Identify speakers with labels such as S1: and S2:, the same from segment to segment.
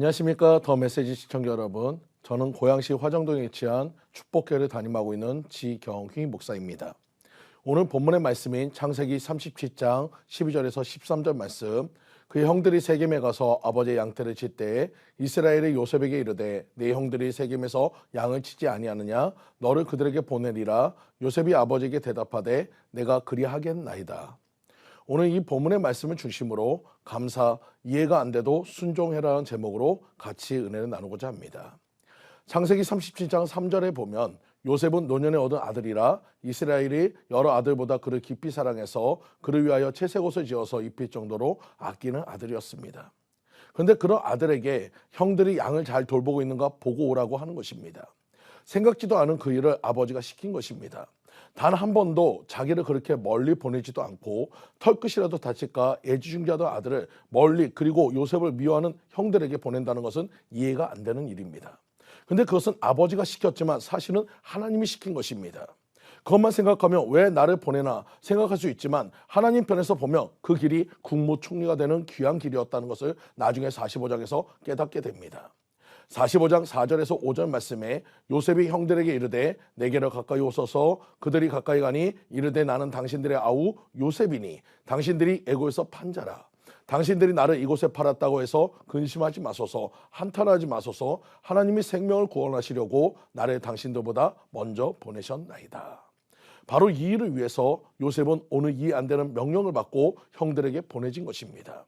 S1: 안녕하십니까. 더 메시지 시청자 여러분. 저는 고양시 화정동에 위치한 축복교회를 담임하고 있는 지경휘 목사입니다. 오늘 본문의 말씀인 창세기 37장 12절에서 13절 말씀. 그의 형들이 세겜에 가서 아버지의 양떼를 칠 때에 이스라엘이 요셉에게 이르되 네 형들이 세겜에서 양을 치지 아니하느냐 너를 그들에게 보내리라. 요셉이 아버지에게 대답하되 내가 그리하겠나이다. 오늘 이 본문의 말씀을 중심으로 감사, 이해가 안 돼도 순종해라는 제목으로 같이 은혜를 나누고자 합니다. 창세기 37장 3절에 보면 요셉은 노년에 얻은 아들이라 이스라엘이 여러 아들보다 그를 깊이 사랑해서 그를 위하여 채색옷을 지어서 입힐 정도로 아끼는 아들이었습니다. 그런데 그런 아들에게 형들이 양을 잘 돌보고 있는가 보고 오라고 하는 것입니다. 생각지도 않은 그 일을 아버지가 시킨 것입니다. 단 한 번도 자기를 그렇게 멀리 보내지도 않고 털끝이라도 다칠까 애지중지하던 아들을 멀리 그리고 요셉을 미워하는 형들에게 보낸다는 것은 이해가 안 되는 일입니다. 그런데 그것은 아버지가 시켰지만 사실은 하나님이 시킨 것입니다. 그것만 생각하면 왜 나를 보내나 생각할 수 있지만 하나님 편에서 보면 그 길이 국무총리가 되는 귀한 길이었다는 것을 나중에 45장에서 깨닫게 됩니다. 45장 4절에서 5절 말씀에 요셉이 형들에게 이르되 내게로 가까이 오소서. 그들이 가까이 가니 이르되 나는 당신들의 아우 요셉이니 당신들이 애고에서 판 자라. 당신들이 나를 이곳에 팔았다고 해서 근심하지 마소서. 한탄하지 마소서. 하나님이 생명을 구원하시려고 나를 당신들보다 먼저 보내셨나이다. 바로 이 일을 위해서 요셉은 오늘 이해 안 되는 명령을 받고 형들에게 보내진 것입니다.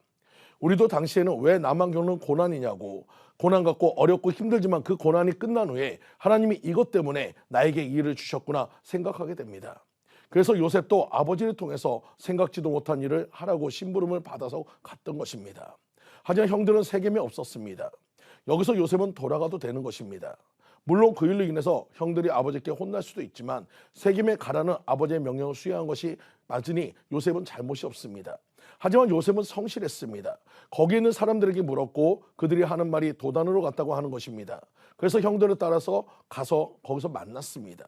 S1: 우리도 당시에는 왜 나만 겪는 고난이냐고, 고난 갖고 어렵고 힘들지만 그 고난이 끝난 후에 하나님이 이것 때문에 나에게 이 일을 주셨구나 생각하게 됩니다. 그래서 요셉도 아버지를 통해서 생각지도 못한 일을 하라고 심부름을 받아서 갔던 것입니다. 하지만 형들은 세겜에 없었습니다. 여기서 요셉은 돌아가도 되는 것입니다. 물론 그 일로 인해서 형들이 아버지께 혼날 수도 있지만 세겜에 가라는 아버지의 명령을 수행한 것이 맞으니 요셉은 잘못이 없습니다. 하지만 요셉은 성실했습니다. 거기 있는 사람들에게 물었고 그들이 하는 말이 도단으로 갔다고 하는 것입니다. 그래서 형들을 따라서 가서 거기서 만났습니다.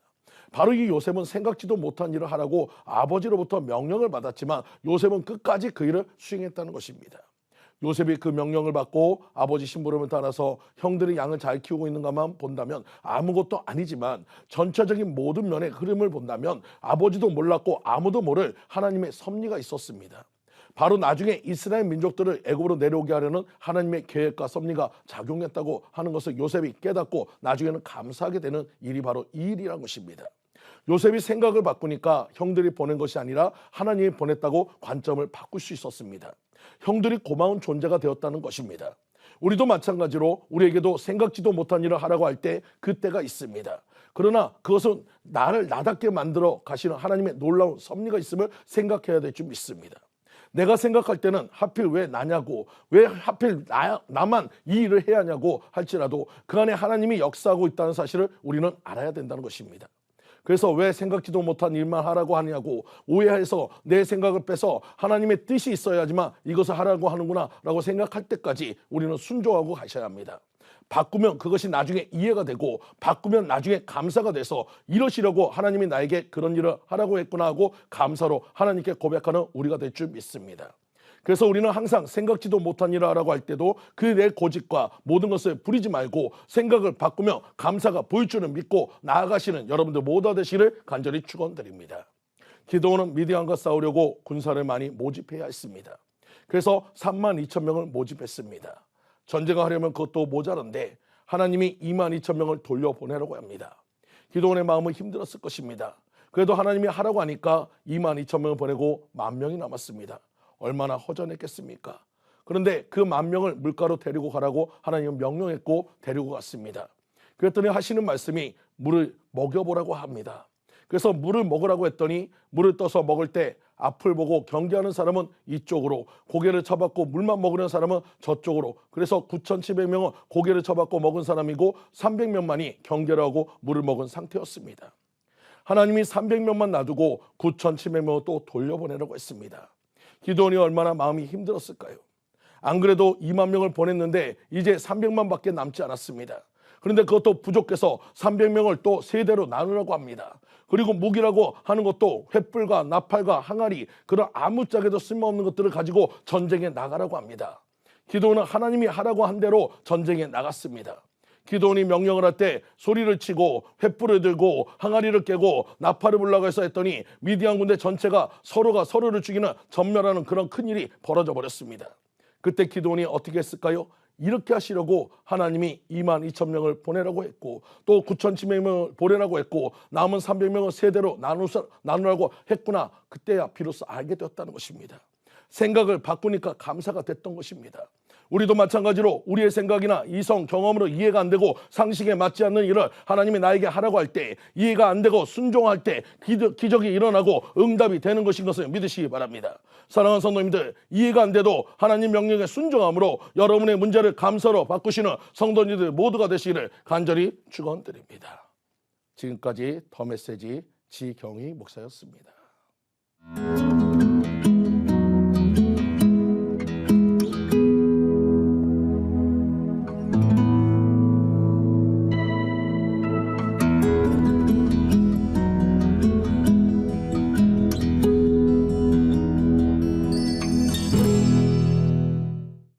S1: 바로 이 요셉은 생각지도 못한 일을 하라고 아버지로부터 명령을 받았지만 요셉은 끝까지 그 일을 수행했다는 것입니다. 요셉이 그 명령을 받고 아버지 심부름을 따라서 형들이 양을 잘 키우고 있는가만 본다면 아무것도 아니지만 전체적인 모든 면의 흐름을 본다면 아버지도 몰랐고 아무도 모를 하나님의 섭리가 있었습니다. 바로 나중에 이스라엘 민족들을 애굽으로 내려오게 하려는 하나님의 계획과 섭리가 작용했다고 하는 것을 요셉이 깨닫고 나중에는 감사하게 되는 일이 바로 이 일이라는 것입니다. 요셉이 생각을 바꾸니까 형들이 보낸 것이 아니라 하나님이 보냈다고 관점을 바꿀 수 있었습니다. 형들이 고마운 존재가 되었다는 것입니다. 우리도 마찬가지로 우리에게도 생각지도 못한 일을 하라고 할 때 그때가 있습니다. 그러나 그것은 나를 나답게 만들어 가시는 하나님의 놀라운 섭리가 있음을 생각해야 될 줄 믿습니다. 내가 생각할 때는 하필 왜 나냐고, 왜 하필 나만 이 일을 해야 하냐고 할지라도 그 안에 하나님이 역사하고 있다는 사실을 우리는 알아야 된다는 것입니다. 그래서 왜 생각지도 못한 일만 하라고 하냐고 오해해서 내 생각을 빼서 하나님의 뜻이 있어야지만 이것을 하라고 하는구나 라고 생각할 때까지 우리는 순종하고 가셔야 합니다. 바꾸면 그것이 나중에 이해가 되고 바꾸면 나중에 감사가 돼서 이러시려고 하나님이 나에게 그런 일을 하라고 했구나 하고 감사로 하나님께 고백하는 우리가 될 줄 믿습니다. 그래서 우리는 항상 생각지도 못한 일을 하라고 할 때도 그 내 고집과 모든 것을 부리지 말고 생각을 바꾸며 감사가 보일 줄을 믿고 나아가시는 여러분들 모두 되시기를 간절히 축원드립니다. 기드온은 미디안과 싸우려고 군사를 많이 모집해야 했습니다. 그래서 32,000명을 모집했습니다. 전쟁을 하려면 그것도 모자란데 하나님이 22,000명을 돌려보내라고 합니다. 기드온의 마음은 힘들었을 것입니다. 그래도 하나님이 하라고 하니까 22,000명을 보내고 10,000명이 남았습니다. 얼마나 허전했겠습니까? 그런데 그 10,000명을 물가로 데리고 가라고 하나님은 명령했고 데리고 갔습니다. 그랬더니 하시는 말씀이 물을 먹여보라고 합니다. 그래서 물을 먹으라고 했더니 물을 떠서 먹을 때 앞을 보고 경계하는 사람은 이쪽으로, 고개를 쳐박고 물만 먹으려는 사람은 저쪽으로. 그래서 9,700명은 고개를 쳐박고 먹은 사람이고 300명만이 경계를 하고 물을 먹은 상태였습니다. 하나님이 300명만 놔두고 9,700명을 또 돌려보내라고 했습니다. 기드온이 얼마나 마음이 힘들었을까요? 안 그래도 20,000명을 보냈는데 이제 300만 밖에 남지 않았습니다. 그런데 그것도 부족해서 300명을 또 세대로 나누라고 합니다. 그리고 무기라고 하는 것도 횃불과 나팔과 항아리, 그런 아무짝에도 쓸모없는 것들을 가지고 전쟁에 나가라고 합니다. 기드온은 하나님이 하라고 한 대로 전쟁에 나갔습니다. 기드온이 명령을 할 때 소리를 치고 횃불을 들고 항아리를 깨고 나팔을 불라고 해서 했더니 미디안 군대 전체가 서로가 서로를 죽이는 전멸하는 그런 큰일이 벌어져 버렸습니다. 그때 기드온이 어떻게 했을까요? 이렇게 하시려고 하나님이 22,000명을 보내라고 했고 또 9,700명을 보내라고 했고 남은 300명을 세대로 나누라고 했구나. 그때야 비로소 알게 되었다는 것입니다. 생각을 바꾸니까 감사가 됐던 것입니다. 우리도 마찬가지로 우리의 생각이나 이성, 경험으로 이해가 안 되고 상식에 맞지 않는 일을 하나님이 나에게 하라고 할 때 이해가 안 되고 순종할 때 기적이 일어나고 응답이 되는 것인 것을 믿으시기 바랍니다. 사랑하는 성도님들, 이해가 안 돼도 하나님 명령에 순종함으로 여러분의 문제를 감사로 바꾸시는 성도님들 모두가 되시기를 간절히 축원드립니다. 지금까지 더 메시지 지경희 목사였습니다.